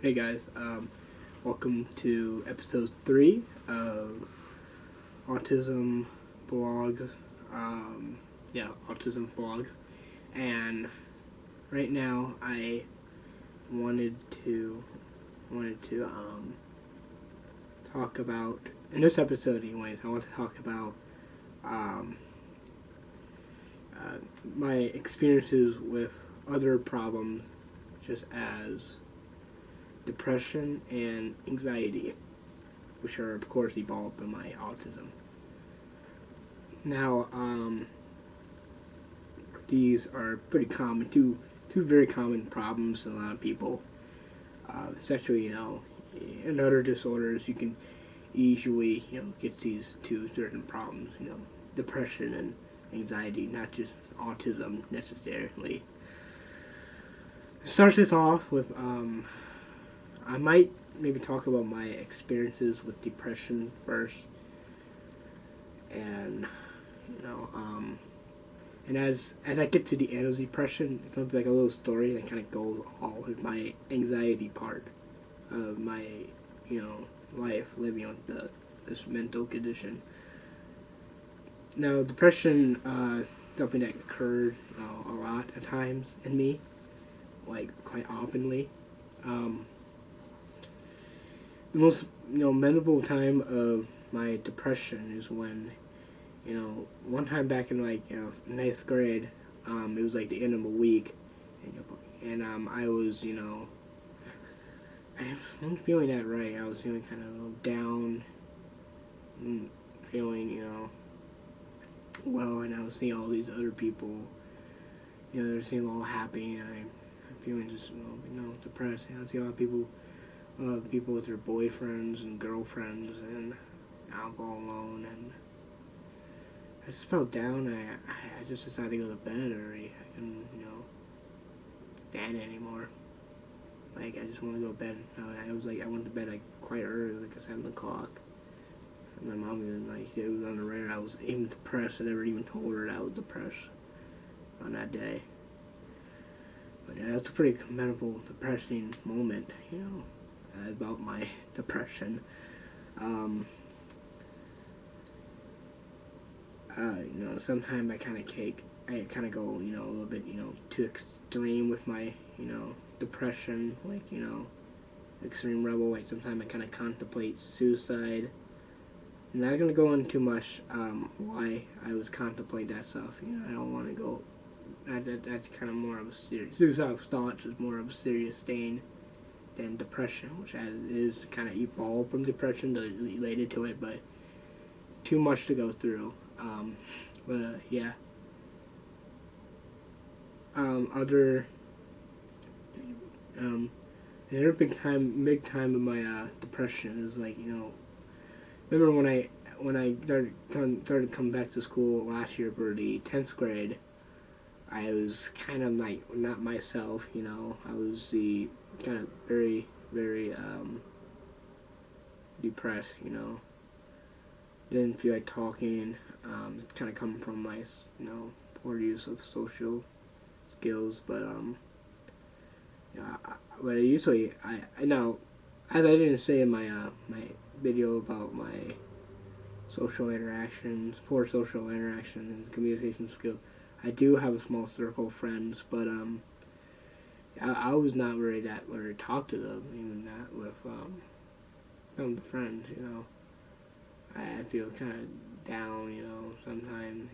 Hey guys, welcome to episode 3 of Autism Vlogs. Autism Vlogs. And right now I wanted to talk about, in this episode anyways, I want to talk about my experiences with other problems, just as depression and anxiety, which are of course evolved in my autism. Now, these are pretty common, two very common problems in a lot of people, especially in other disorders. You can easily get these two certain problems, depression and anxiety, not just autism necessarily. Starts this off with I might maybe talk about my experiences with depression first, and and as I get to the end of depression, it's gonna be like a little story that kind of goes all with my anxiety part of my life living with this mental condition. Now, depression, something that occurred a lot of times in me, like quite oftenly. The most memorable time of my depression is when one time back in like ninth grade, it was like the end of a week, and I was I wasn't feeling that right. I was feeling kind of a little down, and feeling and I was seeing all these other people, they're seeming all happy, and I'm feeling just depressed. I see a lot of people with their boyfriends and girlfriends and alcohol alone, and I just felt down. I just decided to go to bed early. I couldn't stand it anymore. Like, I just want to go to bed. I was like, I went to bed like quite early, like at 7 o'clock. And my mom even it was on the radar. I was even depressed. I never even told her that I was depressed on that day. But yeah, that's a pretty memorable, depressing moment, about my depression. Sometimes I kind of go, a little bit, too extreme with my, depression, like, extreme rebel. Like, sometimes I kind of contemplate suicide. I'm not gonna go into too much why I was contemplating that stuff. I don't want to go. That's kind of more of a serious. Suicidal thoughts is more of a serious thing than depression, which is kind of evolved from depression related to it, but too much to go through. Yeah. Another big time of my depression is remember when I started to come back to school last year for the 10th grade. I was kind of like not myself, I was the kind of very, very depressed, Didn't feel like talking, kind of coming from my, poor use of social skills, but but usually I know, as I didn't say in my my video about my poor social interaction and communication skills, I do have a small circle of friends, but I was not really that where to talk to them, even that with some of the friends, I feel kind of down, sometimes,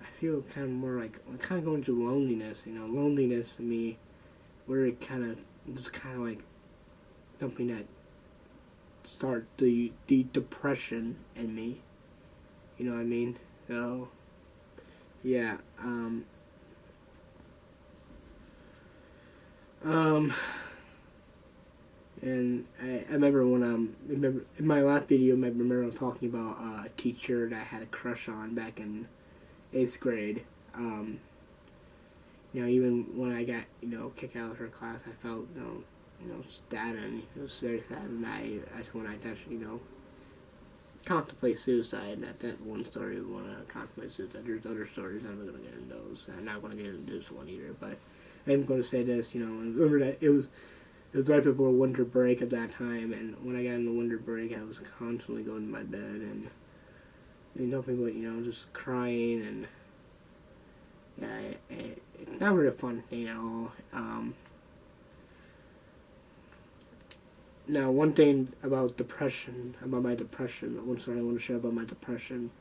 I feel kind of more like, I'm kind of going through loneliness, loneliness to me, where it was kind of like something that starts the depression in me, you know what I mean? So, yeah, and I remember remember in my last video, I remember I was talking about a teacher that I had a crush on back in 8th grade. Even when I got, kicked out of her class, I felt, sad, and it was very sad, and that's when I actually, contemplate suicide. That one story when I contemplate suicide. There's other stories, I'm not going to get into those. I'm not going to get into this one either, but I'm going to say this, remember that it was it was right before winter break at that time, and when I got into winter break, I was constantly going to my bed and nothing but just crying, and yeah, it's not really a fun thing at all. Now, one thing about my depression, one story I want to share about my depression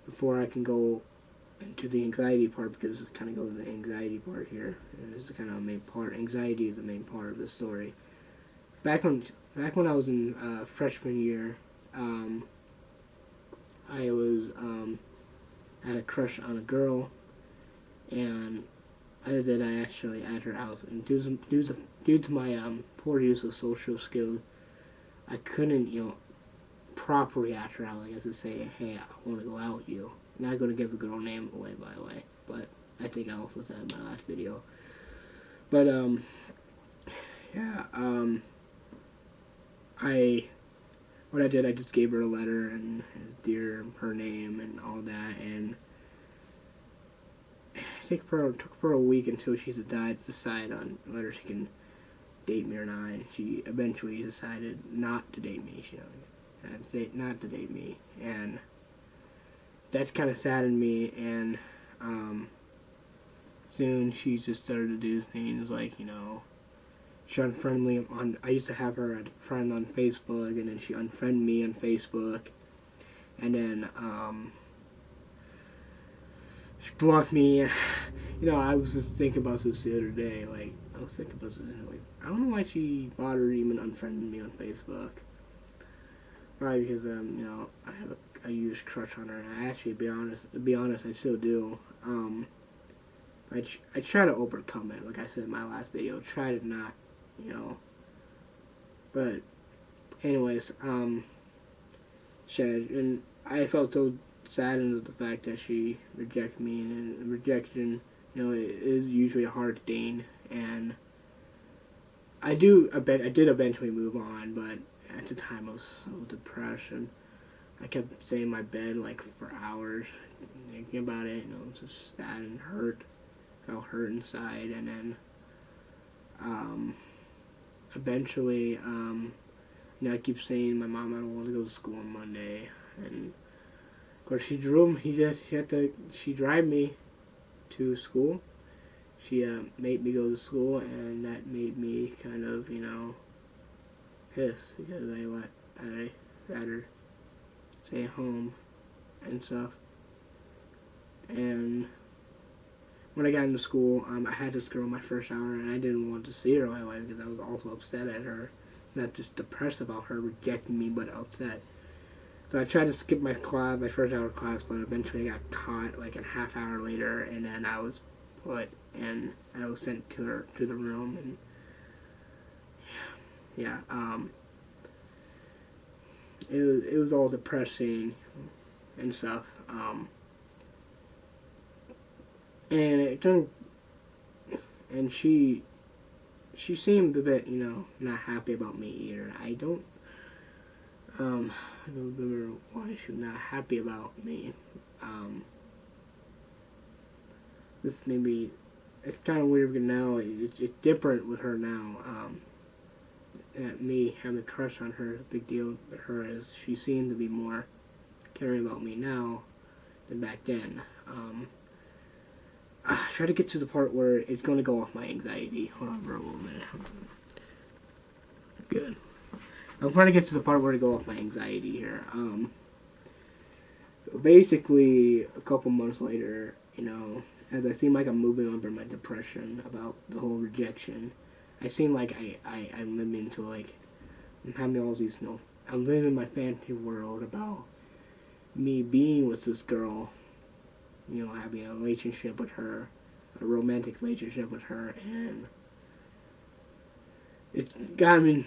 before I can go into the anxiety part, because it kind of goes to the anxiety part here. It's the kind of main part. Anxiety is the main part of the story. Back when I was in freshman year, I was had a crush on a girl, and I did. I actually at her house, and due to my poor use of social skills, I couldn't properly ask her out. Like I could say, hey, I want to go out with you. Not going to give the girl name away, by the way, but I think I also said in my last video. But yeah, what I did, I just gave her a letter and dear her name and all that, and it took her a week until she decided on whether she can date me or not. And she eventually decided not to date me. Not to date me, and that's kind of saddened me. And soon she just started to do things like she unfriended me on. I used to have her as a friend on Facebook, and then she unfriended me on Facebook, and then she blocked me. I was just thinking about this the other day. Like, I don't know why she bothered even unfriending me on Facebook. Probably because I have a huge crush on her, and I actually, to be honest, I still do. I try to overcome it, like I said in my last video. Try to not, But, anyways, and I felt so saddened with the fact that she rejected me, and rejection, it is usually a hard thing, and I did eventually move on, but at the time I was so depressed, and I kept staying in my bed like for hours thinking about it, just sad and hurt. Felt hurt inside, and then eventually, I keep saying my mom, I don't want to go to school on Monday, and of course she drive me to school. She made me go to school, and that made me kind of pissed, because I'd rather stay home and stuff. And when I got into school, I had this girl my first hour, and I didn't want to see her right away because I was also upset at her. Not just depressed about her rejecting me, but upset. So I tried to skip my first hour class, but eventually I got caught like a half hour later, and then I was put, and I was sent to the room, and yeah, it was all depressing and stuff. And it turned, and she seemed a bit, not happy about me either. I don't remember why she was not happy about me. This maybe, it's kind of weird because now it's different with her now. Me having a crush on her, the big deal with her is she seemed to be more caring about me now than back then. Try to get to the part where it's going to go off my anxiety. Hold on for a minute. Good. I'm trying to get to the part where to go off my anxiety here. Basically, a couple months later, as I seem like I'm moving on from my depression about the whole rejection, I seem like I'm living into like, I'm having all these, I'm living in my fantasy world about me being with this girl, having a relationship with her, a romantic relationship with her, and it gotten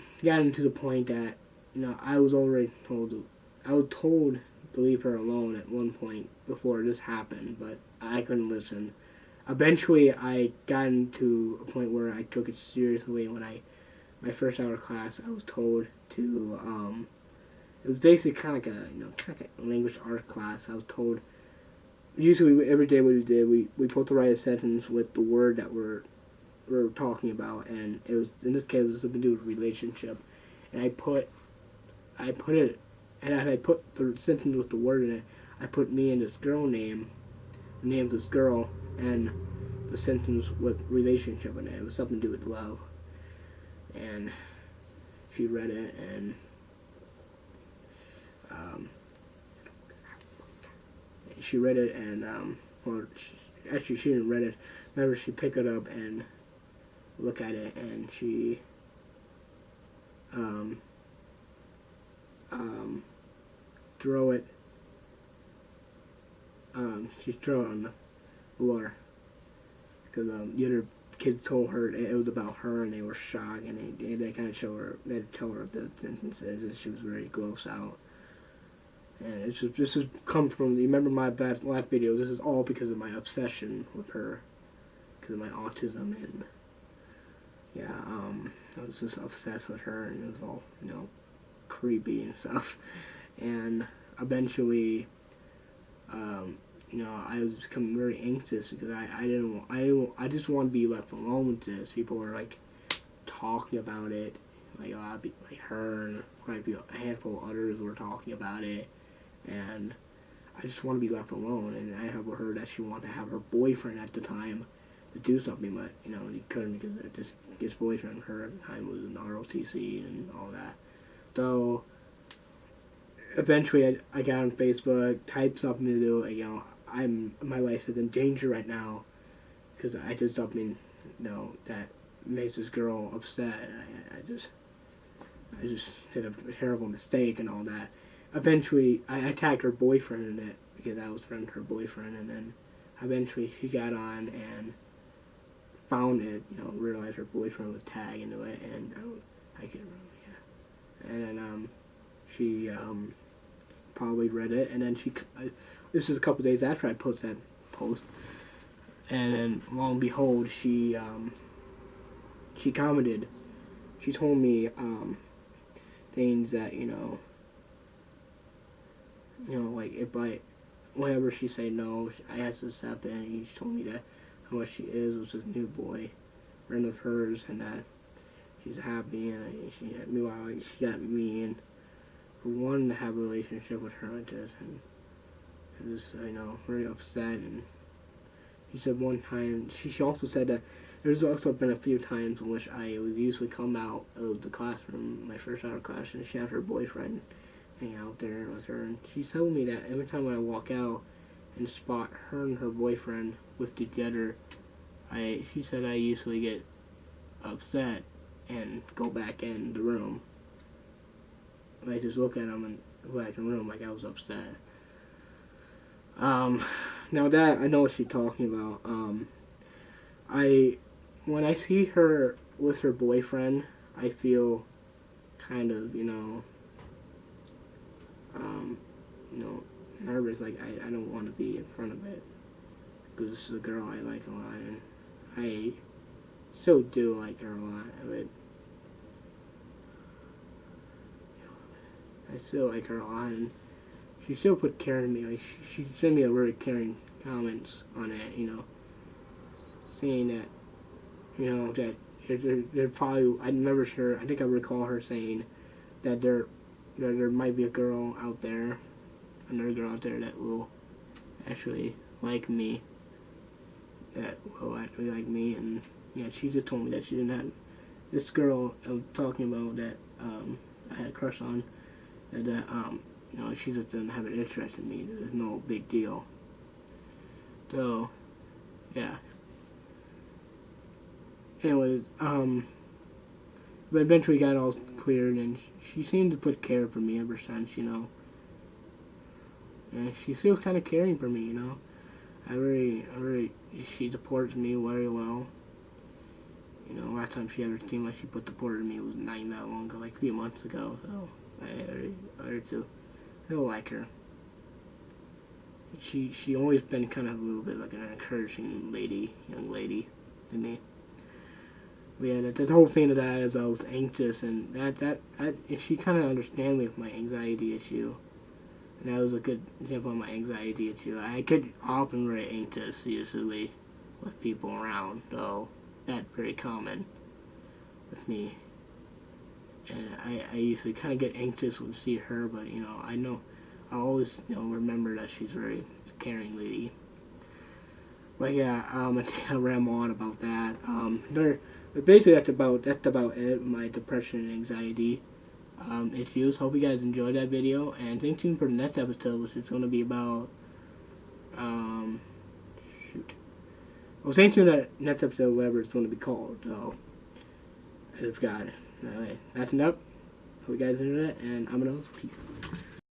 to the point that, I was told to leave her alone at one point before this happened, but I couldn't listen. Eventually, I got to a point where I took it seriously when my first hour class, I was told to, it was basically kind of like a language art class. I was told, usually every day what we did, we both write a sentence with the word that we're were talking about, and it was, in this case, it was something to do with relationship, and I put it, and as I put the sentence with the word in it, I put me and this girl name, the name of this girl, and the sentence with relationship in it. It was something to do with love, and she read it, and she read it, and actually she didn't read it. Remember, she picked it up and looked at it, and she throw it. She threw it on the floor because the other kids told her it was about her, and they were shocked, and they kind of show her, they told her the sentences, and she was very gross out. And this is comes from, you remember my last video, this is all because of my obsession with her, because of my autism, and yeah, I was just obsessed with her, and it was all, creepy and stuff. And eventually, I was becoming very anxious because I just want to be left alone with this. People were like talking about it, like a lot of people, like her and quite a handful of others were talking about it, and I just want to be left alone. And I have heard that she wanted to have her boyfriend at the time to do something, but he couldn't because his boyfriend, her at the time, was in ROTC and all that. So eventually, I got on Facebook, typed something to do. My life is in danger right now because I did something, that makes this girl upset. I just did a terrible mistake and all that. Eventually, I tagged her boyfriend in it because I was friends with her boyfriend, and then eventually she got on and found it. Realized her boyfriend was tagged into it, and I can't remember. Yeah, and then she probably read it, and then this is a couple days after I posted that post, and then lo and behold, she commented. She told me things that like whenever she say no, I have to accept it. And she told me that how much she is with this new boy, friend of hers, and that she's happy, and meanwhile she got me, and wanting to have a relationship with her like this, and I was, very upset. And she said one time, she also said that there's also been a few times in which I would usually come out of the classroom, my first hour class, and she had her boyfriend hang out there with her, and she told me that every time I walk out and spot her and her boyfriend with together, she said I usually get upset and go back in the room. I just look at them and go back in the room like I was upset. Now that I know what she's talking about, when I see her with her boyfriend, I feel kind of, nervous. Like I don't want to be in front of it because this is a girl I like a lot, and I still do like her a lot. But I still like her a lot, and she still put care in me. Like she sent me a very caring comments on it, saying that, that they're probably, I'm never sure, I think I recall her saying that there might be a girl out there, another girl out there that will actually like me, and she just told me that she didn't have, this girl I was talking about that I had a crush on, that she just doesn't have an interest in me. There's no big deal. So, yeah. Anyways, but eventually got all cleared, and she seemed to put care for me ever since, And she's still kind of caring for me, she supports me very well. Last time she ever seemed like she put support in me was not that long ago, like 3 months ago, so I still like her. She always been kind of a little bit like an encouraging young lady to me. But yeah, the whole thing of that is I was anxious, and that she kind of understand me with my anxiety issue, and that was a good example of my anxiety issue. I get often very anxious usually with people around, so that very common with me. And I usually kind of get anxious when I see her, but, you know, I always, you know, remember that she's a very caring lady. But yeah, I think I'll ramble on about that. But basically that's about it. My depression and anxiety issues. Hope you guys enjoyed that video, and stay tuned for the next episode, which is going to be about well, stay tuned for that next episode, whatever it's going to be called. So I just got it. Anyway, that's enough. Hope you guys enjoyed it, and I'm gonna peace.